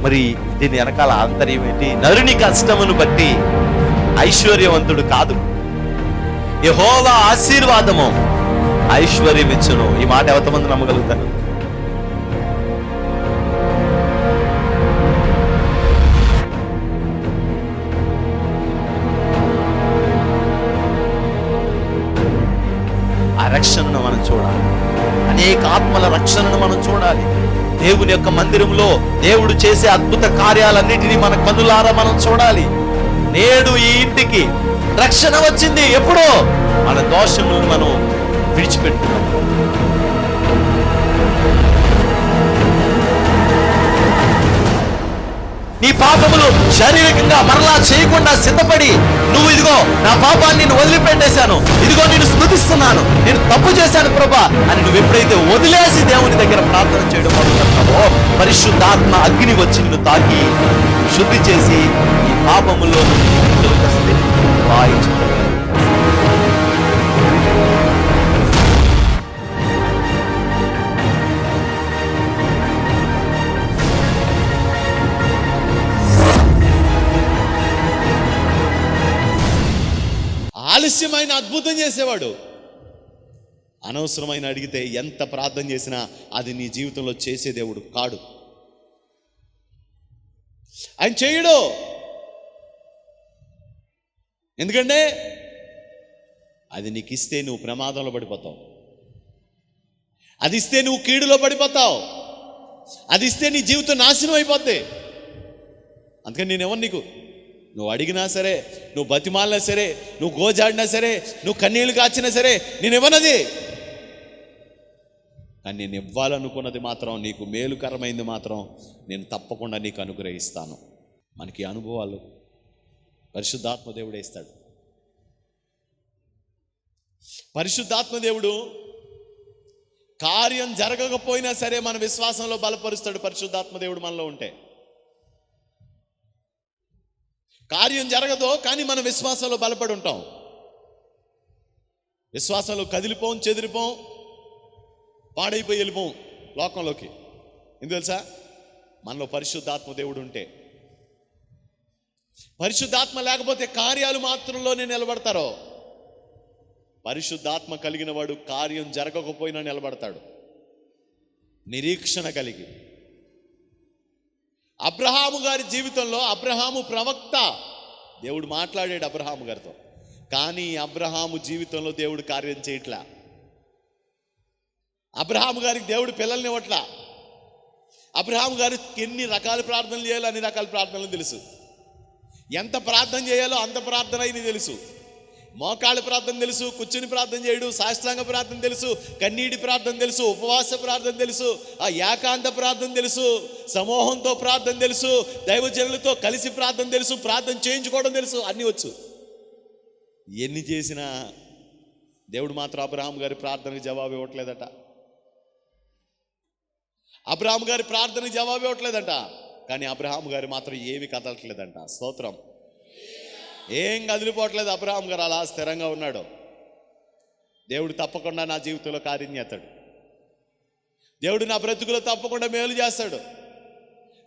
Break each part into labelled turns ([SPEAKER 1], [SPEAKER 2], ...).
[SPEAKER 1] మరి దీని వెనకాల ఆంతర్యం ఏంటి? నరుని కష్టమును బట్టి ఐశ్వర్యవంతుడు కాదు, యెహోవా ఆశీర్వాదము ఐశ్వర్యం ఇచ్చును. ఈ మాట ఎంతమంది నమ్మగలుగుతారు? ఆ రక్షణను మనం చూడాలి, అనేక ఆత్మల రక్షణను మనం చూడాలి. దేవుని యొక్క మందిరంలో దేవుడు చేసే అద్భుత కార్యాలన్నిటినీ మన కన్నులారా మనం చూడాలి. నేడు ఈ ఇంటికి రక్షణ వచ్చింది. ఎప్పుడో మన దోషములను మనం విడిచిపెట్టుకున్నాం. నీ పాపములు శారీరకంగా మరలా చేయకుండా సిద్ధపడి, నువ్వు ఇదిగో నా పాపాన్ని నేను వదిలిపెట్టేశాను, ఇదిగో నేను స్తుతిస్తున్నాను, నేను తప్పు చేశాను ప్రభా అని నువ్వు ఎప్పుడైతే వదిలేసి దేవుని దగ్గర ప్రార్థన చేయడం మొదలుపెడతావో, పరిశుద్ధాత్మ అగ్ని వచ్చి నిన్ను తాకి శుద్ధి చేసి ఈ పాపములో
[SPEAKER 2] ఆలస్యమైన అద్భుతం చేసేవాడు. అనవసరమైన అడిగితే ఎంత ప్రార్థన చేసినా అది నీ జీవితంలో చేసే దేవుడు కాడు. ఆయన చేయడు. ఎందుకంటే అది నీకు ఇస్తే నువ్వు ప్రమాదంలో పడిపోతావు, అది ఇస్తే నువ్వు కీడులో పడిపోతావు, అది ఇస్తే నీ జీవితం నాశనం అయిపోద్ది. అందుకని నేనెవరు నీకు? నువ్వు అడిగినా సరే, నువ్వు బతిమాలినా సరే, నువ్వు గోజాడినా సరే, నువ్వు కన్నీళ్లు కాచినా సరే, నేను ఇవ్వనది. కానీ నేను ఇవ్వాలనుకున్నది మాత్రం, నీకు మేలుకరమైంది మాత్రం నేను తప్పకుండా నీకు అనుగ్రహిస్తాను. మనకి అనుభవాలు పరిశుద్ధాత్మ దేవుడే ఇస్తాడు. పరిశుద్ధాత్మ దేవుడు కార్యం జరగకపోయినా సరే మన విశ్వాసంలో బలపరుస్తాడు. పరిశుద్ధాత్మ దేవుడు మనలో ఉంటే కార్యం జరగదో కానీ మన విశ్వాసంలో బలపడి ఉంటాం. విశ్వాసంలో కదిలిపోం, చెదిరిపోం, పాడైపోయి వెళ్ళిపోం లోకంలోకి. ఎందుకు తెలుసా? మనలో పరిశుద్ధాత్మ దేవుడు ఉంటే. పరిశుద్ధాత్మ లేకపోతే కార్యాలు మాత్రంలోనే నిలబడతారో. పరిశుద్ధాత్మ కలిగిన వాడు కార్యం జరగకపోయినా నిలబడతాడు, నిరీక్షణ కలిగి. అబ్రహాము గారి జీవితంలో, అబ్రహాము ప్రవక్త, దేవుడు మాట్లాడాడు అబ్రహాము గారితో, కానీ అబ్రహాము జీవితంలో దేవుడు కార్యం చేయట్లా. అబ్రహాము గారికి దేవుడు పిల్లల్ని ఇవ్వట్లా. అబ్రహాము గారికి ఎన్ని రకాల ప్రార్థనలు చేయాలో అన్ని రకాల ప్రార్థనలు తెలుసు, ఎంత ప్రార్థన చేయాలో అంత ప్రార్థన అయినా తెలుసు. మోకాళ్ళ ప్రార్థన తెలుసు, కూర్చుని ప్రార్థన చేయడు, సాష్టాంగ ప్రార్థన తెలుసు, కన్నీటి ప్రార్థన తెలుసు, ఉపవాస ప్రార్థన తెలుసు, ఆ ఏకాంత ప్రార్థన తెలుసు, సమూహంతో ప్రార్థన తెలుసు, దైవజనులతో కలిసి ప్రార్థన తెలుసు, ప్రార్థన చేయించుకోవడం తెలుసు, అన్నీ వచ్చు. ఎన్ని చేసినా దేవుడు మాత్రం అబ్రహాం గారి ప్రార్థనకు జవాబు ఇవ్వట్లేదట. అబ్రహాం గారి ప్రార్థనకు జవాబు ఇవ్వట్లేదట. కానీ అబ్రహాం గారు మాత్రం ఏమి కదలట్లేదంట. స్తోత్రం. ఏం కదిలిపోవట్లేదు. అబ్రహాం గారు అలా స్థిరంగా ఉన్నాడు. దేవుడు తప్పకుండా నా జీవితంలో కార్యం చేస్తాడు, దేవుడు నా బ్రతుకులో తప్పకుండా మేలు చేస్తాడు,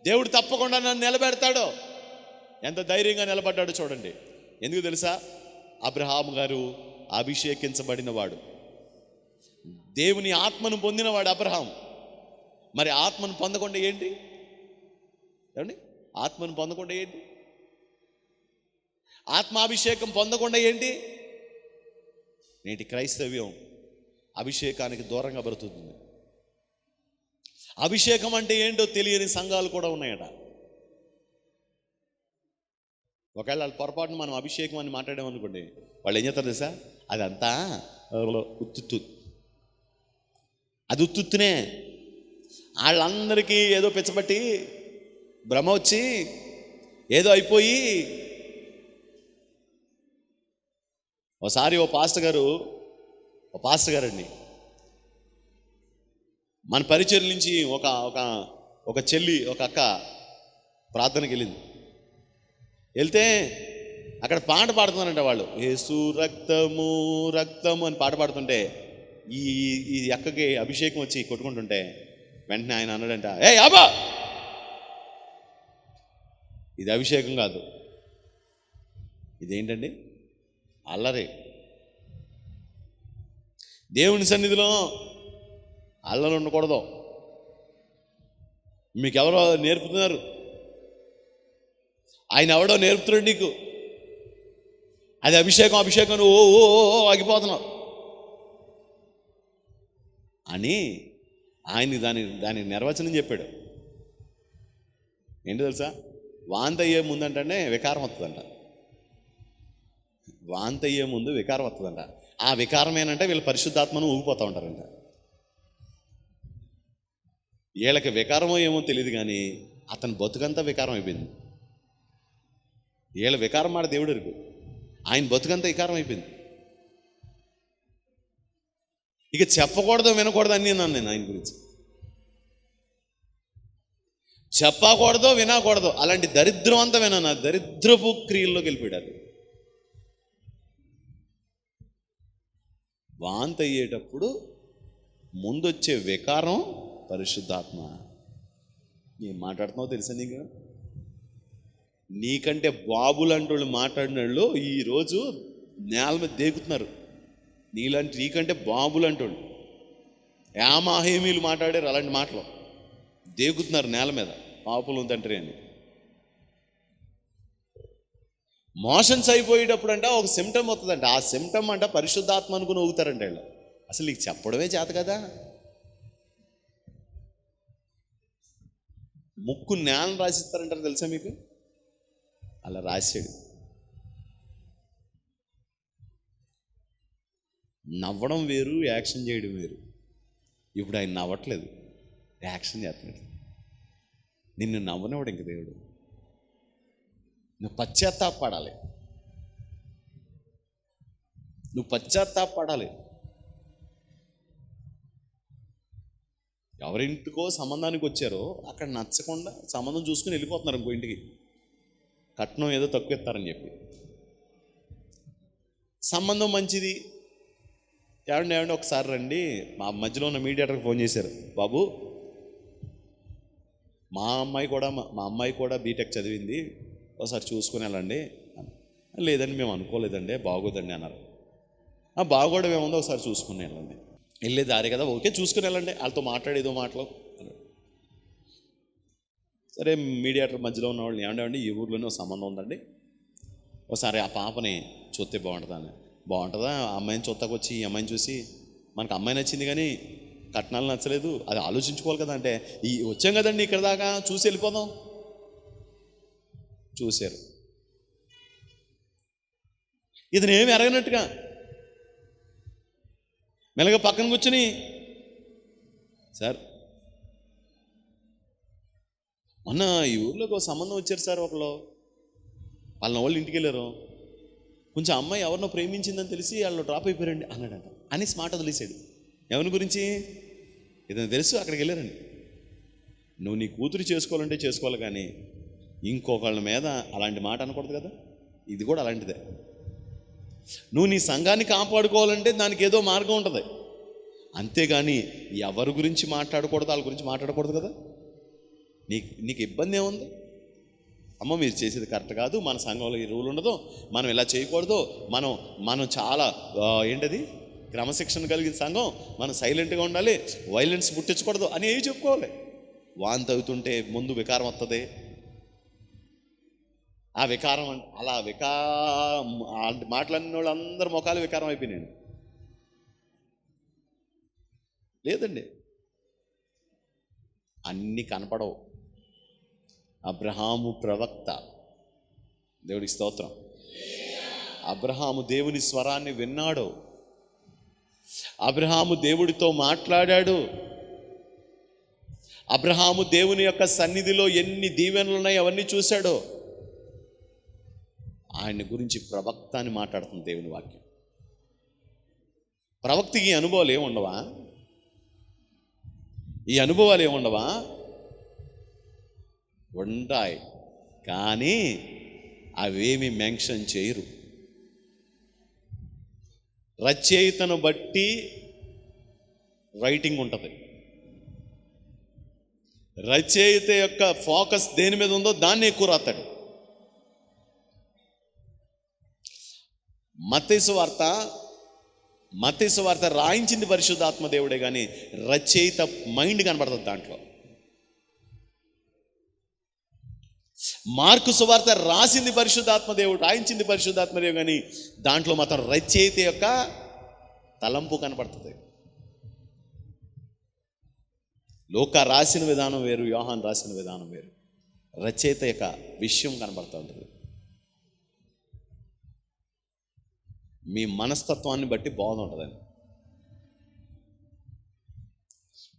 [SPEAKER 2] దేవుడు తప్పకుండా నన్ను నిలబెడతాడు. ఎంత ధైర్యంగా నిలబడ్డాడు చూడండి. ఎందుకు తెలుసా? అబ్రహాము గారు అభిషేకించబడినవాడు, దేవుని ఆత్మను పొందినవాడు అబ్రహాం. మరి ఆత్మను పొందకుండా ఏంటి? ఏమండి? ఆత్మను పొందకుండా ఏంటి? ఆత్మాభిషేకం పొందకుండా ఏంటి? నేటి క్రైస్తవ్యం అభిషేకానికి దూరంగా బ్రతుకుతుంది. అభిషేకం అంటే ఏంటో తెలియని సంఘాలు కూడా ఉన్నాయట. ఒకవేళ వాళ్ళ పొరపాటున మనం అభిషేకం అని మాట్లాడామనుకోండి, వాళ్ళు ఏం చేస్తారు తెలుసా? అదంతా ఉత్తుత్తు, అది ఉత్తుత్తునే. వాళ్ళందరికీ ఏదో పిచ్చబట్టి భ్రమ వచ్చి ఏదో అయిపోయి. ఒకసారి ఓ పాస్టర్ గారు అండి మన పరిచయం నుంచి ఒక చెల్లి, ఒక అక్క ప్రార్థనకి వెళ్ళింది. వెళ్తే అక్కడ పాట పాడుతున్నారంట వాళ్ళు. యేసు రక్తము రక్తము అని పాట పాడుతుంటే ఈ అక్కకి అభిషేకం వచ్చి కొట్టుకుంటుంటే వెంటనే ఆయన అన్నాడంట, ఏ అబ్బా ఇది అభిషేకం కాదు, ఇదేంటండి? అల్లరి. దేవుని సన్నిధిలో అల్లరి ఉండకూడదు. మీకెవరో నేర్పుతున్నారు, ఆయన ఎవడో నేర్పుతున్నాడు నీకు. అది అభిషేకం అభిషేకం ఓ ఓ ఆగిపోతున్నావు అని ఆయన దాని నిర్వచనం చెప్పాడు. ఏంటి తెలుసా? వాంతి అయ్యే ముందంటే వికారం వస్తుందంట. వాంతి అయ్యే ముందు వికారం వస్తుందంట. ఆ వికారం ఏంటంటే వీళ్ళ పరిశుద్ధాత్మను ఊగిపోతూ ఉంటారంట. వీళ్ళకి వికారమో ఏమో తెలియదు, కానీ అతని బతుకంతా వికారం అయిపోయింది. వీళ్ళ వికారం మాట దేవుడు ఎరుగు, ఆయన బతుకంతా వికారం అయిపోయింది. ఇక చెప్పకూడదు వినకూడదు అని నేను ఆయన గురించి చెప్పకూడదో వినకూడదు, అలాంటి దరిద్రం అంతా వినా దరిద్రపు క్రియల్లోకి వెళ్ళిపోయాడు. వాంతి అయ్యేటప్పుడు ముందొచ్చే వికారం పరిశుద్ధాత్మ. ఏం మాట్లాడుతున్నావు తెలుసా నీకు? నీకంటే బాబులంటి వాళ్ళు మాట్లాడిన వాళ్ళు ఈరోజు నేల మీద దేకుతున్నారు. నీకంటే బాబులంటి వాళ్ళు యామాహేమీలు మాట్లాడారు, అలాంటి మాటలు దేకుతున్నారు నేల మీద, పాపులు తండ్రి అని. మోషన్స్ అయిపోయేటప్పుడు అంట ఒక సిమ్టమ్ వస్తుందంట. ఆ సిమ్టమ్ అంట పరిశుద్ధాత్మ అనుకుని ఊగుతారంట వీళ్ళు. అసలు నీకు చెప్పడమే చేత కదా. ముక్కు నేలను రాసిస్తారంటారు తెలుసా మీకు? అలా రాశాడు. నవ్వడం వేరు, యాక్షన్ చేయడం వేరు. ఇప్పుడు ఆయన నవ్వట్లేదు, యాక్షన్ చేస్తున్నాడు. నిన్ను నవ్వనివాడు ఇంక దేవుడు. నువ్వు పశ్చాత్తాపడాలి, నువ్వు పశ్చాత్తాపడాలి. ఎవరింటికో సంబంధానికి వచ్చారో అక్కడ నచ్చకుండా సంబంధం చూసుకుని వెళ్ళిపోతున్నారు ఇంకో ఇంటికి. కట్నం ఏదో తక్కువ ఇస్తారని చెప్పి. సంబంధం మంచిది, ఏమండి ఒకసారి రండి. మా మధ్యలో ఉన్న మీడియేటర్కి ఫోన్ చేశారు, బాబు మా అమ్మాయి కూడా బీటెక్ చదివింది, ఒకసారి చూసుకుని వెళ్ళండి. లేదండి మేము అనుకోలేదండి, బాగోదండి అన్నారు. బాగోవడం ఏముందో ఒకసారి చూసుకుని వెళ్ళండి, వెళ్ళే దారి కదా, ఓకే చూసుకుని వెళ్ళండి, వాళ్ళతో మాట్లాడేదో మాటలు. సరే మీడియేటర్ మధ్యలో ఉన్నవాళ్ళు, ఏమండి ఈ ఊర్లోనే ఒక సంబంధం ఉందండి, ఒకసారి ఆ పాపని చూస్తే బాగుంటుందా? ఆ అమ్మాయిని చూస్తాకు వచ్చి ఈ అమ్మాయిని చూసి మనకు అమ్మాయి నచ్చింది కానీ కట్నాలు నచ్చలేదు, అది ఆలోచించుకోవాలి కదా. అంటే వచ్చాం కదండి ఇక్కడ దాకా, చూసి వెళ్ళిపోదాం. చూశారు, ఇతను ఏమి ఎరగనట్టుగా మెల్లగా పక్కన కూర్చుని, సార్ మొన్న ఈ ఊర్లోకి ఒక సంబంధం వచ్చారు సార్, ఒకళ్ళు వాళ్ళ ఇంటికి వెళ్ళారు, కొంచెం అమ్మాయి ఎవరినో ప్రేమించిందని తెలిసి వాళ్ళు డ్రాప్ అయిపోయారండి అన్నాడంట. అని స్మార్ట్ వదిలేశాడు. ఎవరి గురించి? ఇతను తెలుసు అక్కడికి వెళ్ళారండి. నువ్వు నీ కూతురు చేసుకోవాలంటే చేసుకోవాలి, కానీ ఇంకొకళ్ళ మీద అలాంటి మాట అనకూడదు కదా. ఇది కూడా అలాంటిదే. నువ్వు నీ సంఘాన్ని కాపాడుకోవాలంటే దానికి ఏదో మార్గం ఉంటుంది, అంతేగాని ఎవరి గురించి మాట్లాడకూడదు, వాళ్ళ గురించి మాట్లాడకూడదు కదా. నీకు ఇబ్బంది ఏముంది? అమ్మ మీరు చేసేది కరెక్ట్ కాదు, మన సంఘంలో ఈ రూల్ ఉండదు, మనం ఇలా చేయకూడదు, మనం చాలా ఏంటది క్రమశిక్షణ కలిగిన సంఘం, మనం సైలెంట్గా ఉండాలి, వైలెన్స్ పుట్టించకూడదు అని ఏవి చెప్పుకోవాలి. వాంతి అవుతుంటే ముందు వికారం వస్తుంది. ఆ వికారం అలా మాట్లాడిన వాళ్ళు అందరు ముఖాలు వికారం అయిపోయినాయి. లేదండి, అన్నీ కనపడవు. అబ్రహాము ప్రవక్త, దేవుడికి స్తోత్రం. అబ్రహాము దేవుని స్వరాన్ని విన్నాడు, అబ్రహాము దేవుడితో మాట్లాడాడు, అబ్రహాము దేవుని యొక్క సన్నిధిలో ఎన్ని దీవెనలు ఉన్నాయి అవన్నీ చూశాడు. ఆయన గురించి ప్రవక్త అని మాట్లాడుతుంది దేవుని వాక్యం. ప్రవక్తకి ఈ అనుభవాలు ఏముండవా? ఈ అనుభవాలు ఏముండవా? ఉంటాయి, కానీ అవేమి మెన్షన్ చేయరు. రచయితను బట్టి రైటింగ్ ఉంటుంది. రచయిత యొక్క ఫోకస్ దేని మీద ఉందో దాన్ని ఎక్కువ రాస్తాడు. మత్తయి సువార్త రాయించింది పరిశుద్ధాత్మ దేవుడే, కానీ రచయిత మైండ్ కనబడుతుంది దాంట్లో. మార్కు సువార్త రాసింది పరిశుద్ధాత్మ దేవుడు, రాయించింది పరిశుద్ధాత్మ దేవుడు, కానీ దాంట్లో మాత్రం రచయిత యొక్క తలంపు కనపడుతుంది. లూకా రాసిన విధానం వేరు, యోహాన్ రాసిన విధానం వేరు. రచయిత యొక్క విషయం కనబడుతూ ఉంటుంది. మీ మనస్తత్వాన్ని బట్టి బోధ ఉంటుందండి.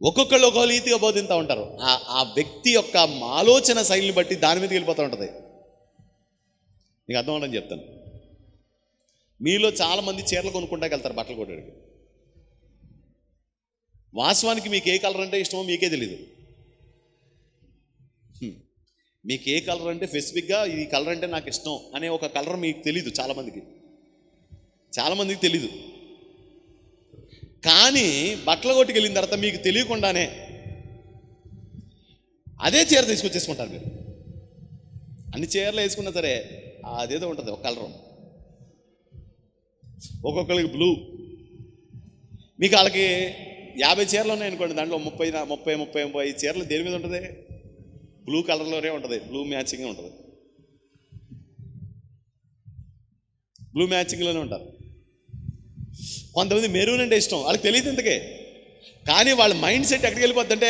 [SPEAKER 2] ఒక్కొక్కళ్ళు ఒక్కో రీతిగా బోధిస్తూ ఉంటారు. ఆ వ్యక్తి యొక్క ఆలోచన శైలిని బట్టి దాని మీదకి వెళ్ళిపోతూ ఉంటుంది. నీకు అర్థం అవడం చెప్తాను. మీలో చాలామంది చీరలు కొనుక్కుంటాకి వెళ్తారు బట్టలు కొట్టడానికి. వాస్తవానికి మీకు ఏ కలర్ అంటే ఇష్టమో మీకే తెలీదు. మీకు ఏ కలర్ అంటే స్పెసిఫిక్గా ఈ కలర్ అంటే నాకు ఇష్టం అనే ఒక కలర్ మీకు తెలీదు. చాలామందికి తెలీదు. కానీ బట్టల కొట్టుకు వెళ్ళిన తర్వాత మీకు తెలియకుండానే అదే చీర తీసుకొచ్చేసుకుంటారు మీరు. అన్ని చీరలు వేసుకున్నా సరే అదేదో ఉంటుంది ఒక కలర్. ఒక్కొక్కరికి బ్లూ. మీకు వాళ్ళకి 50 చీరలు ఉన్నాయనుకోండి, దాంట్లో 30 చీరలు దేని మీద ఉంటుంది? బ్లూ కలర్లోనే ఉంటుంది. బ్లూ మ్యాచింగ్ ఉంటుంది. బ్లూ మ్యాచింగ్లోనే ఉంటారు. కొంతమంది మెరూన్ అంటే ఇష్టం, వాళ్ళకి తెలియదు ఇంతకే. కానీ వాళ్ళ మైండ్ సెట్ ఎక్కడికి వెళ్ళిపోద్ది అంటే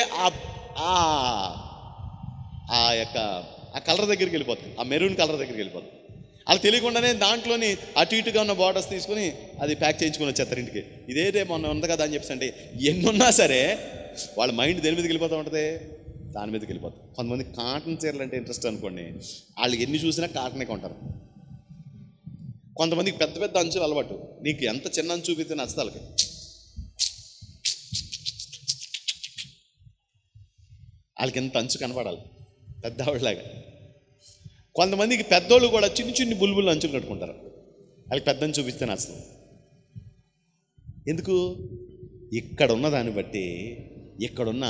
[SPEAKER 2] ఆ కలర్ దగ్గరికి వెళ్ళిపోతుంది, ఆ మెరూన్ కలర్ దగ్గరికి వెళ్ళిపోతుంది. వాళ్ళకి తెలియకుండానే దాంట్లోని అటు ఇటుగా ఉన్న బార్డర్స్ తీసుకుని అది ప్యాక్ చేయించుకొని వచ్చేస్తారు ఇంటికి. ఇదేదే మొన్న ఉంది కదా అని చెప్పేసి అంటే ఎన్నున్నా సరే వాళ్ళ మైండ్ దేని మీదకి వెళ్ళిపోతూ ఉంటుంది? దాని మీదకి వెళ్ళిపోతుంది. కొంతమంది కాటన్ చీరలు అంటే ఇంట్రెస్ట్ అనుకోండి, వాళ్ళు ఎన్ని చూసినా కాటనే కొంటారు. కొంతమందికి పెద్ద పెద్ద అంచులు అలవాటు. నీకు ఎంత చిన్న అంచు చూపితే నచ్చుతా వాళ్ళకి. వాళ్ళకి ఎంత అంచు కనపడాలి పెద్దవాళ్ళలాగా. కొంతమందికి పెద్దోళ్ళు కూడా చిన్ని బుల్బుల్ అంచులు కట్టుకుంటారు. వాళ్ళకి పెద్ద అంచు చూపిస్తే నచ్చుతుంది. ఎందుకు? ఇక్కడ ఉన్న దాన్ని బట్టి ఇక్కడున్న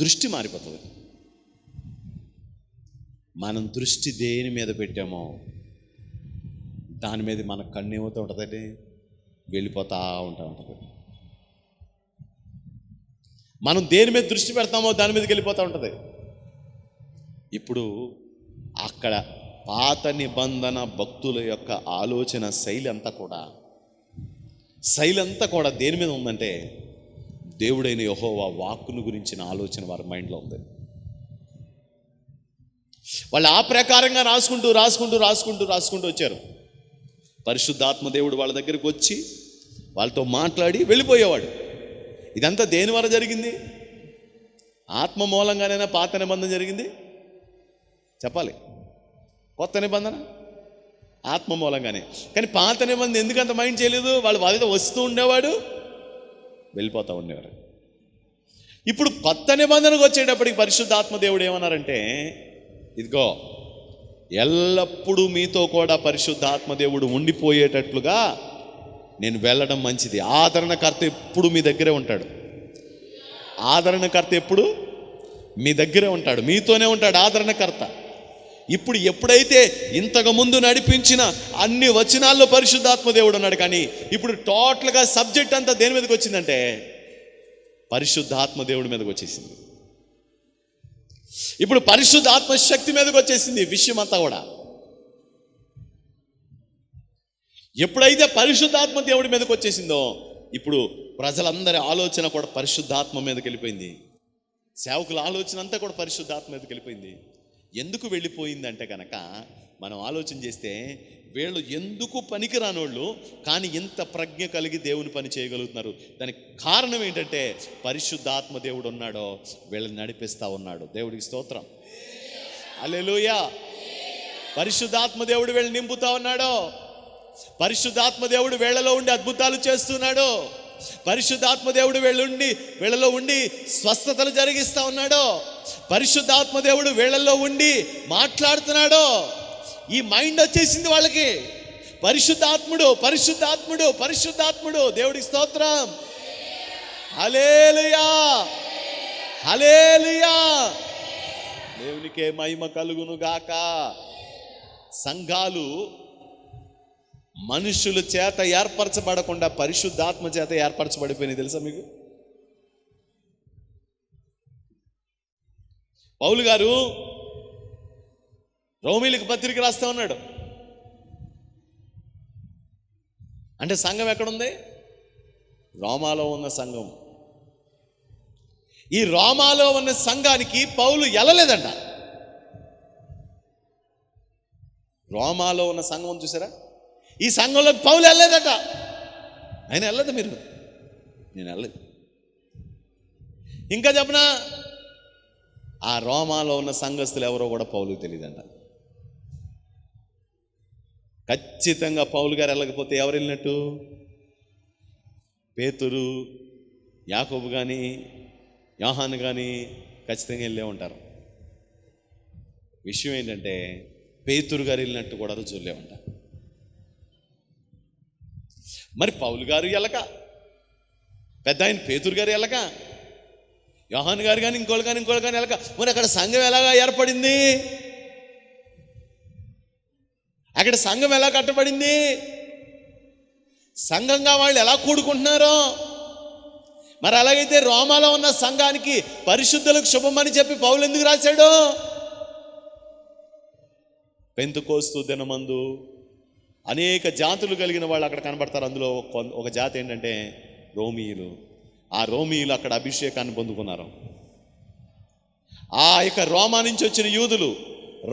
[SPEAKER 2] దృష్టి మారిపోతుంది. మనం దృష్టి దేని మీద పెట్టామో దాని మీద మన కన్ను ఏమవుతూ ఉంటుందండి, వెళ్ళిపోతూ ఉంటుంది. మనం దేని మీద దృష్టి పెడతామో దాని మీదకి వెళ్ళిపోతూ ఉంటుంది. ఇప్పుడు అక్కడ పాత నిబంధన భక్తుల యొక్క ఆలోచన శైలి అంతా కూడా దేని మీద ఉందంటే దేవుడైన యెహోవా వాక్కును గురించిన ఆలోచన వారి మైండ్లో ఉంది. వాళ్ళు ఆ ప్రకారంగా రాసుకుంటూ వచ్చారు. పరిశుద్ధాత్మ దేవుడు వాళ్ళ దగ్గరికి వచ్చి వాళ్ళతో మాట్లాడి వెళ్ళిపోయేవాడు. ఇదంతా దేని వల్ల జరిగింది? ఆత్మ మూలంగానైనా పాత నిబంధన జరిగింది? చెప్పాలి. కొత్త నిబంధన ఆత్మ మూలంగానే. కానీ పాత నిబంధన ఎందుకంత మైండ్ చేయలేదు? వాళ్ళు వాళ్ళతో వస్తూ ఉండేవాడు, వెళ్ళిపోతూ ఉండేవారు. ఇప్పుడు కొత్త నిబంధనకు వచ్చేటప్పటికి పరిశుద్ధాత్మ దేవుడు ఏమన్నారంటే, ఇదిగో ఎల్లప్పుడూ మీతో కూడా పరిశుద్ధాత్మ దేవుడు ఉండిపోయేటట్లుగా నేను వెళ్ళడం మంచిది. ఆదరణకర్త ఎప్పుడు మీ దగ్గరే ఉంటాడు. ఆదరణకర్త ఎప్పుడు మీ దగ్గరే ఉంటాడు, మీతోనే ఉంటాడు ఆదరణకర్త. ఇప్పుడు ఎప్పుడైతే ఇంతకు ముందు నడిపించిన అన్ని వచనాల్లో పరిశుద్ధాత్మ దేవుడు ఉన్నాడు, కానీ ఇప్పుడు టోటల్గా సబ్జెక్ట్ అంతా దేని మీదకి వచ్చిందంటే పరిశుద్ధాత్మ దేవుడి మీదకి వచ్చేసింది. ఇప్పుడు పరిశుద్ధాత్మ శక్తి మీదకి వచ్చేసింది విషయం అంతా కూడా. ఎప్పుడైతే పరిశుద్ధాత్మ దేవుడి మీదకి వచ్చేసిందో ఇప్పుడు ప్రజలందరి ఆలోచన కూడా పరిశుద్ధాత్మ మీదకి వెళ్ళిపోయింది. సేవకుల ఆలోచన అంతా కూడా పరిశుద్ధాత్మ మీదకి వెళ్ళిపోయింది. ఎందుకు వెళ్ళిపోయిందంటే కనుక మనం ఆలోచన చేస్తే వీళ్ళు ఎందుకు పనికిరానోళ్ళు కానీ ఇంత ప్రజ్ఞ కలిగి దేవుని పని చేయగలుగుతున్నారు. దానికి కారణం ఏంటంటే పరిశుద్ధాత్మ దేవుడు ఉన్నాడో వీళ్ళని నడిపిస్తూ ఉన్నాడు. దేవుడికి స్తోత్రం, హల్లెలూయా. పరిశుద్ధాత్మ దేవుడు వీళ్ళని నింపుతా ఉన్నాడు. పరిశుద్ధాత్మ దేవుడు వీళ్ళలో ఉండి అద్భుతాలు చేస్తున్నాడు. పరిశుద్ధాత్మ దేవుడు వీళ్ళలో ఉండి స్వస్థతలు జరిగిస్తా ఉన్నాడు. పరిశుద్ధాత్మ దేవుడు వీళ్ళల్లో ఉండి మాట్లాడుతున్నాడు. ఈ మైండ్ వచ్చేసింది వాళ్ళకి. పరిశుద్ధాత్ముడు పరిశుద్ధాత్ముడు పరిశుద్ధాత్ముడు. దేవుడికి స్తోత్రం, హల్లెలూయా హల్లెలూయా. దేవునికే మహిమ కలుగును గాక. సంఘాలు మనుషుల చేత ఏర్పరచబడకుండా పరిశుద్ధాత్మ చేత ఏర్పరచబడిపోయినాయి. తెలుసా మీకు? పౌలు గారు రోమీలకు పత్రిక రాస్తా ఉన్నాడు. అంటే సంఘం ఎక్కడుంది? రోమాలో ఉన్న సంఘం. ఈ రోమాలో ఉన్న సంఘానికి పౌలు వెళ్ళలేదంట. రోమాలో ఉన్న సంఘం చూసారా? ఈ సంఘంలో పౌలు వెళ్ళలేదట. ఆయన వెళ్ళదు, నేను వెళ్ళలేదు. ఇంకా చెప్పనా, ఆ రోమాలో ఉన్న సంఘస్థులు ఎవరో కూడా పౌలుకి తెలియదంట. ఖచ్చితంగా పౌలు గారు వెళ్ళకపోతే ఎవరు వెళ్ళినట్టు? పేతురు, యాకోబు కానీ యోహాను కానీ ఖచ్చితంగా వెళ్ళే ఉంటారు. విషయం ఏంటంటే పేతురు గారు వెళ్ళినట్టు కూడా రుజువులే ఉంటారు. మరి పౌలు గారు వెళ్ళక, పెద్ద ఆయన పేతురు గారు వెళ్ళక, యోహాను గారు కానీ ఇంకోళ్ళు కానీ వెళ్ళక, మరి అక్కడ సంఘం ఎలాగా ఏర్పడింది? అక్కడ సంఘం ఎలా కట్టబడింది? సంఘంగా వాళ్ళు ఎలా కూడుకుంటున్నారో? మరి అలాగైతే రోమాలో ఉన్న సంఘానికి పరిశుద్ధులకు శుభమని చెప్పి పౌలు ఎందుకు రాశాడు? పెంతెకోస్తు దినమందు అనేక జాతులు కలిగిన వాళ్ళు అక్కడ కనబడతారు. అందులో ఒక జాతి ఏంటంటే రోమీయులు. ఆ రోమీయులు అక్కడ అభిషేకాన్ని పొందుకున్నారు. ఆ యొక్క రోమా నుంచి వచ్చిన యూదులు,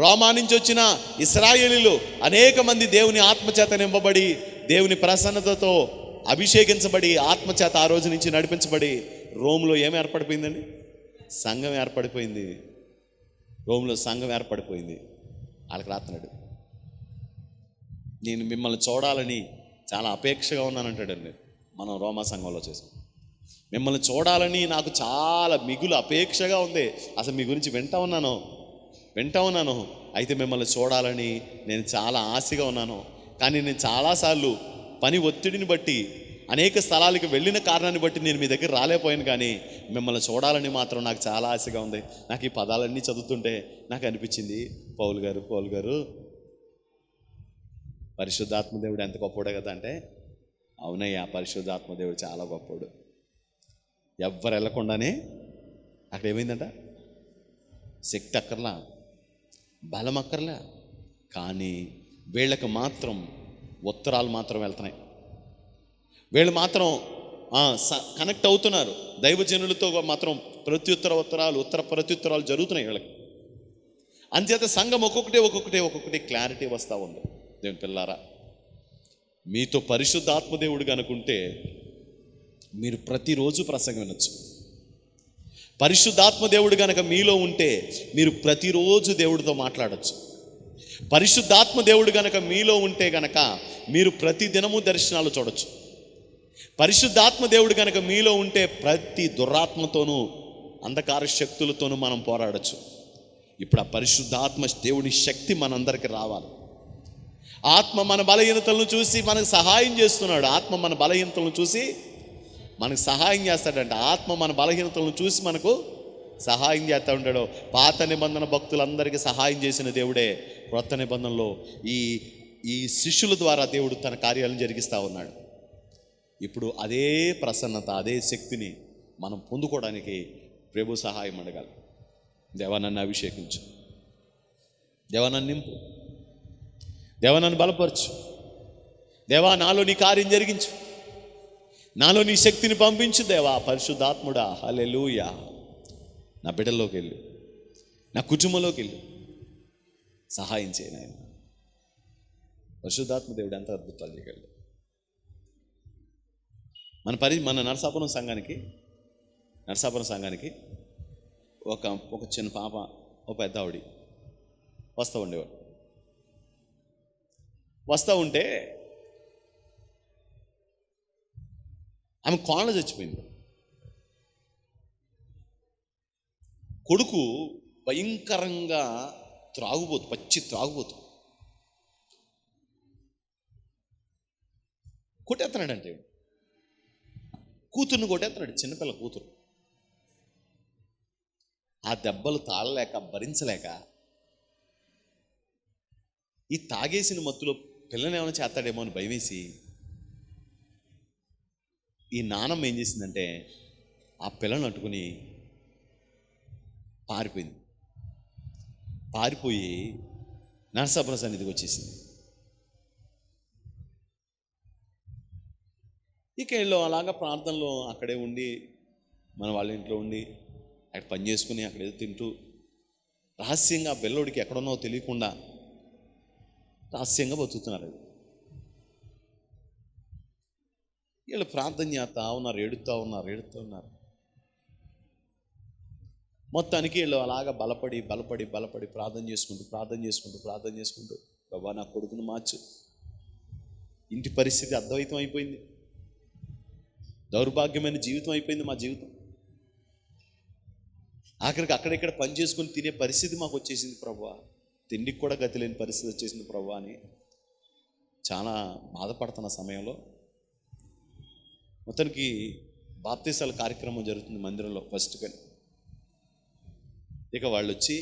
[SPEAKER 2] రోమా నుంచి వచ్చిన ఇశ్రాయేలీలు అనేక మంది దేవుని ఆత్మచేత నింపబడి, దేవుని ప్రసన్నతతో అభిషేకించబడి, ఆత్మచేత ఆ రోజు నుంచి నడిపించబడి రోములో ఏమి ఏర్పడిపోయిందండి? సంఘం ఏర్పడిపోయింది. రోములో సంఘం ఏర్పడిపోయింది. వాళ్ళకి రాస్తున్నాడు, నేను మిమ్మల్ని చూడాలని చాలా అపేక్షగా ఉన్నానంటాడండి. మనం రోమా సంఘంలో చేసాం. మిమ్మల్ని చూడాలని నాకు చాలా మిగులు అపేక్షగా ఉంది. అసలు మీ గురించి వింటా ఉన్నాను. అయితే మిమ్మల్ని చూడాలని నేను చాలా ఆశగా ఉన్నాను. కానీ నేను చాలాసార్లు పని ఒత్తిడిని బట్టి అనేక స్థలాలకు వెళ్ళిన కారణాన్ని బట్టి నేను మీ దగ్గర రాలేకపోయాను. కానీ మిమ్మల్ని చూడాలని మాత్రం నాకు చాలా ఆశగా ఉంది. నాకు ఈ పదాలన్నీ చదువుతుంటే నాకు అనిపించింది, పౌలు గారు పరిశుద్ధాత్మదేవుడు ఎంత గొప్పోడే కదా అంటే, అవునయ్యా, పరిశుద్ధాత్మదేవుడు చాలా గొప్పోడు. ఎవ్వరు వెళ్ళకుండానే అక్కడ ఏమైందంట? శక్తి అక్కర్లా, బలం అక్కర్లా, కానీ వీళ్ళకి మాత్రం ఉత్తరాలు మాత్రం వెళ్తున్నాయి. వీళ్ళు మాత్రం కనెక్ట్ అవుతున్నారు. దైవజనులతో మాత్రం ఉత్తర ప్రత్యుత్తరాలు జరుగుతున్నాయి వీళ్ళకి. అంచేత సంఘం ఒక్కొక్కటి క్లారిటీ వస్తూ ఉంది. దేవుని పిల్లారా, మీతో పరిశుద్ధాత్మదేవుడు కనుకుంటే మీరు ప్రతిరోజు ప్రసంగం వినొచ్చు. పరిశుద్ధాత్మదేవుడు కనుక మీలో ఉంటే మీరు ప్రతిరోజు దేవుడితో మాట్లాడచ్చు. పరిశుద్ధాత్మదేవుడు కనుక మీలో ఉంటే కనుక మీరు ప్రతి దినము దర్శనాలు చూడొచ్చు. పరిశుద్ధాత్మదేవుడు కనుక మీలో ఉంటే ప్రతి దురాత్మతోనూ అంధకార శక్తులతోనూ మనం పోరాడచ్చు. ఇప్పుడు ఆ పరిశుద్ధాత్మ దేవుని శక్తి మనందరికీ రావాలి. ఆత్మ మన బలహీనతలను చూసి మనకు సహాయం చేస్తున్నాడు. ఆత్మ మన బలహీనతలను చూసి మనకు సహాయం చేస్తాడంట. ఆత్మ మన బలహీనతలను చూసి మనకు సహాయం చేస్తూ ఉంటాడు. పాత నిబంధన భక్తులందరికీ సహాయం చేసిన దేవుడే క్రొత్త నిబంధనలో ఈ శిష్యుల ద్వారా దేవుడు తన కార్యాలను జరిగిస్తూ ఉన్నాడు. ఇప్పుడు అదే ప్రసన్నత, అదే శక్తిని మనం పొందుకోవడానికి ప్రభు సహాయం అడగాలి. దేవా, నన్ను అభిషేకించు, దేవా నన్ను నింపు, దేవా నన్ను బలపరచు, దేవా నాలో నీ కార్యం జరిగించు, నాలో నీ శక్తిని పంపించు దేవా. పరిశుద్ధాత్ముడా, హల్లెలూయా, నా బిడ్డల్లోకి వెళ్ళు, నా కుటుంబంలోకి వెళ్ళు, సహాయం చేయను. ఆయన పరిశుద్ధాత్మ దేవుడు ఎంత అద్భుతాలు చేయగలడు. మన నరసాపురం సంఘానికి ఒక చిన్న పాప, ఒక పెద్ద ఆవిడ వస్తూ ఉంటే ఆమె కోళ్ళ చచ్చిపోయింది. కొడుకు భయంకరంగా పచ్చి త్రాగుబోతు కొట్టేస్తున్నాడంటే, కూతుర్ని కొట్టేస్తున్నాడు, చిన్నపిల్ల కూతురు. ఆ దెబ్బలు తాళలేక భరించలేక ఈ తాగేసిన మత్తులో పిల్లని ఏమైనా చేస్తాడేమో అని భయమేసి ఈ నానమ్మ ఏం చేసిందంటే ఆ పిల్లని అట్టుకుని పారిపోయింది. పారిపోయి నరసాపురం సన్నిధికి వచ్చేసింది. ఇక వీళ్ళు అలాగా ప్రార్థనలో అక్కడే ఉండి, మన వాళ్ళ ఇంట్లో ఉండి అక్కడ పని చేసుకుని అక్కడేదో తింటూ రహస్యంగా ఆ పిల్లోడికి ఎక్కడున్నావో తెలియకుండా రహస్యంగా బతుకుతున్నారు. వీళ్ళు ప్రార్థన చేస్తూ ఉన్నారు, ఏడుస్తూ ఉన్నారు. మొత్తానికి వీళ్ళు అలాగా బలపడి ప్రార్థన చేసుకుంటూ ప్రభా నా కొడుకును మార్చు. ఇంటి పరిస్థితి అద్వైతం అయిపోయింది, దౌర్భాగ్యమైన జీవితం అయిపోయింది మా జీవితం. ఆఖరికి అక్కడిక్కడ పని చేసుకుని తినే పరిస్థితి మాకు వచ్చేసింది ప్రభా, తిండికి కూడా గతి లేని పరిస్థితి వచ్చేసింది ప్రభా అని చాలా బాధపడుతున్న సమయంలో మొత్తానికి బాప్తీసాల కార్యక్రమం జరుగుతుంది మందిరంలో ఫస్ట్ కానీ. ఇక వాళ్ళు వచ్చి,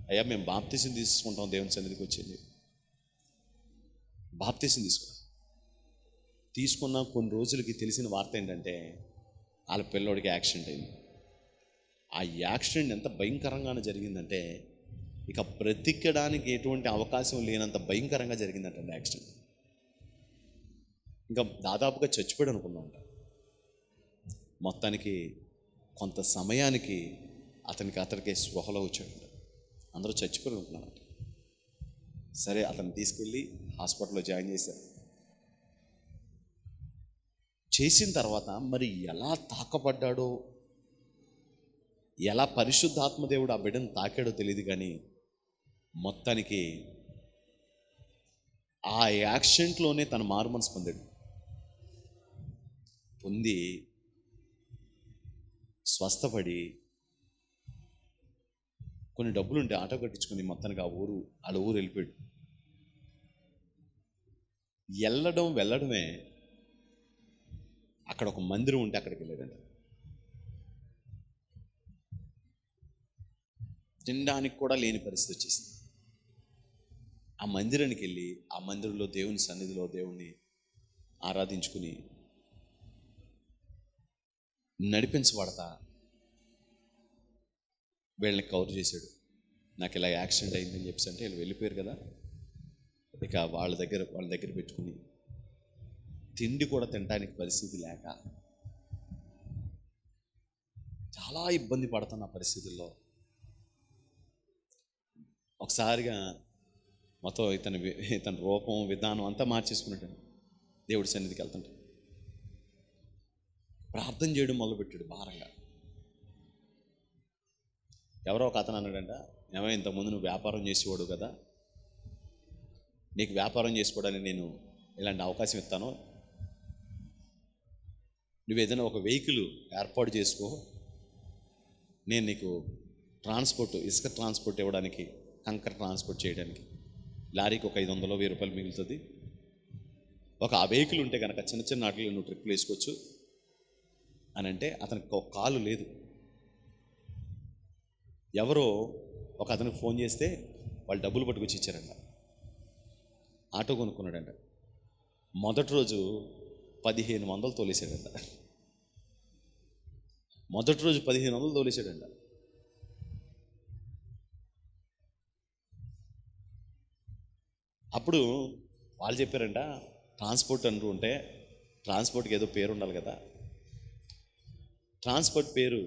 [SPEAKER 2] అయ్యా మేము బాప్తీసం తీసుకుంటాం దేవుని సన్నిధికి వచ్చింది. బాప్తీసం తీసుకున్న కొన్ని రోజులకి తెలిసిన వార్త ఏంటంటే వాళ్ళ పిల్లోడికి యాక్సిడెంట్ అయింది. ఆ యాక్సిడెంట్ ఎంత భయంకరంగానే జరిగిందంటే ఇక బ్రతికడానికి ఎటువంటి అవకాశం లేనంత భయంకరంగా జరిగిందంటే యాక్సిడెంట్. ఇంకా దాదాపుగా చచ్చిపోయాడు అనుకున్నామంట. మొత్తానికి కొంత సమయానికి అతనికి స్పృహలో వచ్చాడంట. అందరూ చచ్చిపోయాడు అనుకున్నారంట. సరే అతన్ని తీసుకెళ్ళి హాస్పిటల్లో జాయిన్ చేసిన తర్వాత మరి ఎలా తాకబడ్డాడో, ఎలా పరిశుద్ధాత్మదేవుడు ఆ బిడ్డను తాకాడో తెలియదు, కానీ మొత్తానికి ఆ యాక్సిడెంట్లోనే తన మారుమనసు పొంది స్వస్థపడి కొన్ని డబ్బులు ఉంటే ఆటో కట్టించుకుని మొత్తానికి వాళ్ళ ఊరు వెళ్ళిపోయాడు. వెళ్ళడమే అక్కడ ఒక మందిరం ఉంటే అక్కడికి వెళ్ళాడంట. తినడానికి కూడా లేని పరిస్థితి వచ్చేసింది. ఆ మందిరానికి వెళ్ళి ఆ మందిరంలో దేవుని సన్నిధిలో దేవుణ్ణి ఆరాధించుకుని నడిపించబడతా వీళ్ళని కవర్ చేశాడు. నాకు ఇలా యాక్సిడెంట్ అయిందని చెప్పేసి అంటే వీళ్ళు వెళ్ళిపోయారు కదా. ఇక వాళ్ళ దగ్గర పెట్టుకుని తిండి కూడా తినడానికి పరిస్థితి లేక చాలా ఇబ్బంది పడుతున్న పరిస్థితుల్లో ఒకసారిగా మొత్తం ఇతని రూపం విధానం అంతా మార్చేసుకున్నట్టు దేవుడి సన్నిధికి వెళ్తుంటాడు. ప్రార్థన చేయడం మొదలుపెట్టాడు భారంగా. ఎవరో ఒక అతను అన్నాడంట, ఏమో ఇంతకుముందు నువ్వు వ్యాపారం చేసేవాడు కదా, నీకు వ్యాపారం చేసుకోవడానికి నేను ఇలాంటి అవకాశం ఇస్తాను, నువ్వు ఏదైనా ఒక వెహికల్ ఏర్పాటు చేసుకో, నేను నీకు ఇసుక ట్రాన్స్పోర్ట్ ఇవ్వడానికి, కంకర ట్రాన్స్పోర్ట్ చేయడానికి లారీకి ఒక 500-1000 రూపాయలు మిగులుతుంది. ఆ వెహికల్ ఉంటే కనుక చిన్న వాటిలో నువ్వు ట్రిప్పులు వేసుకోవచ్చు అని అంటే అతనికి ఒక కాలు లేదు. ఎవరో ఒక అతనికి ఫోన్ చేస్తే వాళ్ళు డబ్బులు పట్టుకొచ్చి ఇచ్చారంట. ఆటో కొనుక్కున్నాడంట. మొదటి రోజు 1500 తోలేసాడంట. మొదటి రోజు 1500 తోలేసాడంట. అప్పుడు వాళ్ళు చెప్పారంట, ట్రాన్స్పోర్ట్ అంటూ ఉంటే ట్రాన్స్పోర్ట్కి ఏదో పేరు ఉండాలి కదా, ట్రాన్స్పోర్ట్ పేరు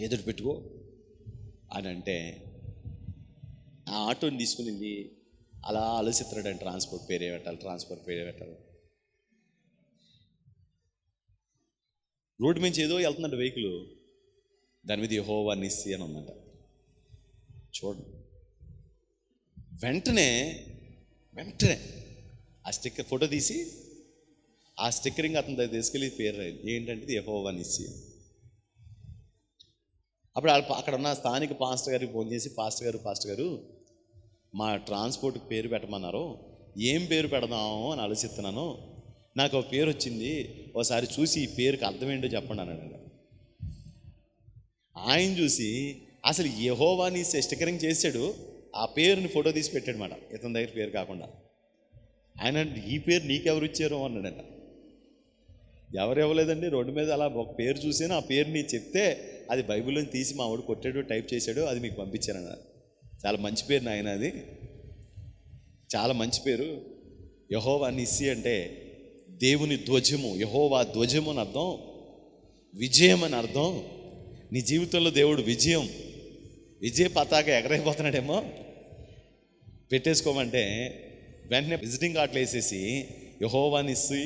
[SPEAKER 2] ఏదో పెట్టుకో అని అంటే ఆ ఆటోని తీసుకుని వెళ్ళి అలా ఆలోచిస్తున్నాడు. ట్రాన్స్పోర్ట్ పేరే పెట్టాలి. రోడ్డు నుంచి ఏదో వెళ్తుందంట వెహికల్, దాని మీద యెహోవా నిస్సి అని ఉందంట. చూడండి, వెంటనే ఆ స్టిక్కర్ ఫోటో తీసి ఆ స్టిక్కరింగ్ అతని దగ్గర తీసుకెళ్ళి పేరు ఏంటంటే ఇది యెహోవా నిస్సి. అప్పుడు అక్కడ ఉన్న స్థానిక పాస్టర్ గారికి ఫోన్ చేసి, పాస్టర్ గారు మా ట్రాన్స్పోర్ట్ పేరు పెట్టమన్నారు, ఏం పేరు పెడదాము అని ఆలోచిస్తున్నాను, నాకు ఒక పేరు వచ్చింది, ఒకసారి చూసి ఈ పేరుకి అర్థం ఏంటో చెప్పండి అన్నాడు. ఆయన చూసి అసలు యెహోవా నిస్సి స్టిక్కరింగ్ చేశాడు, ఆ పేరుని ఫోటో తీసి పెట్టాడు మాట, ఇతని దగ్గర పేరు కాకుండా. ఆయన ఈ పేరు నీకెవరు ఇచ్చారు అన్నాడట. ఎవరు ఇవ్వలేదండి, రోడ్డు మీద అలా ఒక పేరు చూసాను, ఆ పేరు నీ చెప్తే అది బైబిల్లో తీసి మా వాడు కొట్టాడు, టైప్ చేశాడు, అది మీకు పంపించాను అన్నారు. చాలా మంచి పేరు నాయన, అది చాలా మంచి పేరు. యెహోవా నిస్సి అంటే దేవుని ధ్వజము, యెహోవా ధ్వజము అని అర్థం, విజయం అని అర్థం. నీ జీవితంలో దేవుడు విజయ పతాక ఎగరైపోతున్నాడేమో, పెట్టేసుకోమంటే వెంటనే విజిటింగ్ కార్డులు వేసేసి యెహోవా నిస్సి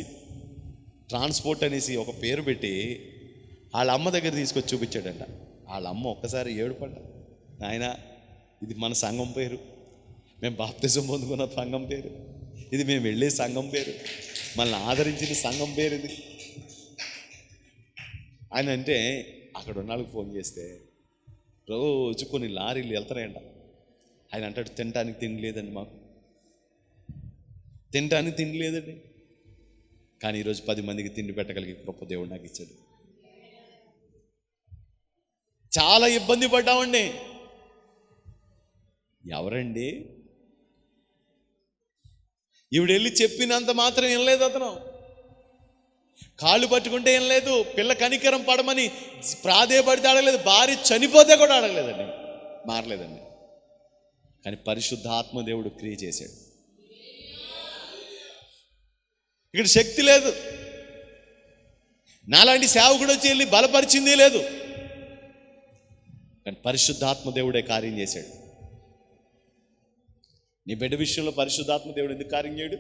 [SPEAKER 2] ట్రాన్స్పోర్ట్ అనేసి ఒక పేరు పెట్టి వాళ్ళ అమ్మ దగ్గర తీసుకొచ్చి చూపించాడంట. వాళ్ళ అమ్మ ఒక్కసారి ఏడుపడ్డ, నాయన ఇది మన సంఘం పేరు, మేము బాప్తిజం పొందుకున్న సంఘం పేరు, ఇది మేము వెళ్ళే సంఘం పేరు, మనల్ని ఆదరించిన సంఘం పేరు ఇది. ఆయన అంటే అక్కడ ఉన్న వాళ్ళకి ఫోన్ చేస్తే రోజు కొన్ని లారీలు వెళ్తారంట. ఆయన అంటాడు, తినటానికి తిండి లేదండి, మాకు తినటానికి తిండి లేదండి, కానీ ఈరోజు 10 మందికి తిండి పెట్టగలిగే గొప్ప దేవుడు నాకు ఇచ్చాడు. చాలా ఇబ్బంది పడ్డామండి. ఎవరండి? ఈవిడ వెళ్ళి చెప్పినంత మాత్రం ఏం లేదు, అతను కాళ్ళు పట్టుకుంటే ఏం లేదు, పిల్ల కనికరం పడమని ప్రాధేయపడితే అడగలేదు, భార్య చనిపోతే కూడా అడగలేదండి, మారలేదండి. కానీ పరిశుద్ధాత్మ దేవుడు క్రియ చేశాడు. ఇక్కడ శక్తి లేదు, నాలాంటి సేవకుడు వచ్చి వెళ్ళి బలపరిచిందే లేదు, కానీ పరిశుద్ధాత్మ దేవుడే కార్యం చేశాడు. నీ బిడ్డ విషయంలో పరిశుద్ధాత్మ దేవుడు ఎందుకు కార్యం చేయడు?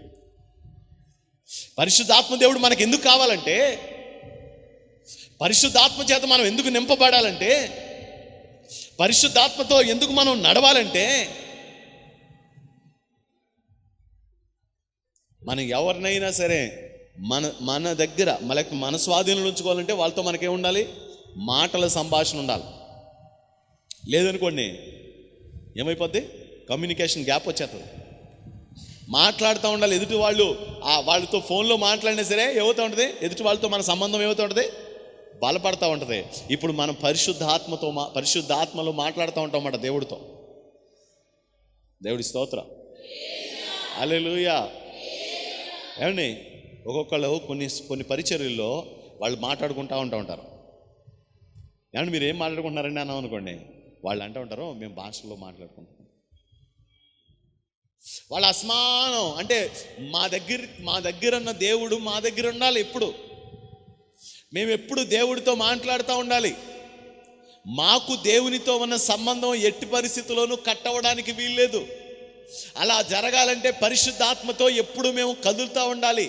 [SPEAKER 2] పరిశుద్ధాత్మ దేవుడు మనకు ఎందుకు కావాలంటే, పరిశుద్ధాత్మ చేత మనం ఎందుకు నింపబడాలంటే, పరిశుద్ధాత్మతో ఎందుకు మనం నడవాలంటే, మనం ఎవరినైనా సరే మన దగ్గర మన స్వాధీనంలో ఉంచుకోవాలంటే వాళ్ళతో మనకేం ఉండాలి? మాటల సంభాషణ ఉండాలి. లేదనుకోండి ఏమైపోద్ది? కమ్యూనికేషన్ గ్యాప్ వచ్చేస్తుంది. మాట్లాడుతూ ఉండాలి. ఎదుటి వాళ్ళతో ఫోన్లో మాట్లాడినా సరే ఏమవుతూ ఉంటుంది? ఎదుటి వాళ్ళతో మన సంబంధం ఏమవుతూ ఉంటుంది? బలపడుతూ ఉంటుంది. ఇప్పుడు మనం పరిశుద్ధాత్మలో మాట్లాడుతూ ఉంటాం అన్నమాట దేవుడితో. దేవుడి స్తోత్రం, హల్లెలూయా. ఏమండి, ఒక్కొక్కళ్ళు కొన్ని పరిచర్యల్లో వాళ్ళు మాట్లాడుకుంటూ ఉంటారు. ఏమండి మీరు ఏం మాట్లాడుకుంటున్నారండి అన్నాం అనుకోండి, వాళ్ళు అంటూ ఉంటారు మేము భాషల్లో మాట్లాడుకుంటాం. వాళ్ళ అసమానం అంటే మా దగ్గర ఉన్న దేవుడు మా దగ్గర ఉండాలి. మేము ఎప్పుడు దేవుడితో మాట్లాడుతూ ఉండాలి. మాకు దేవునితో ఉన్న సంబంధం ఎట్టి పరిస్థితుల్లోనూ కట్టవడానికి వీల్లేదు. అలా జరగాలంటే పరిశుద్ధాత్మతో ఎప్పుడు మేము కదులుతూ ఉండాలి.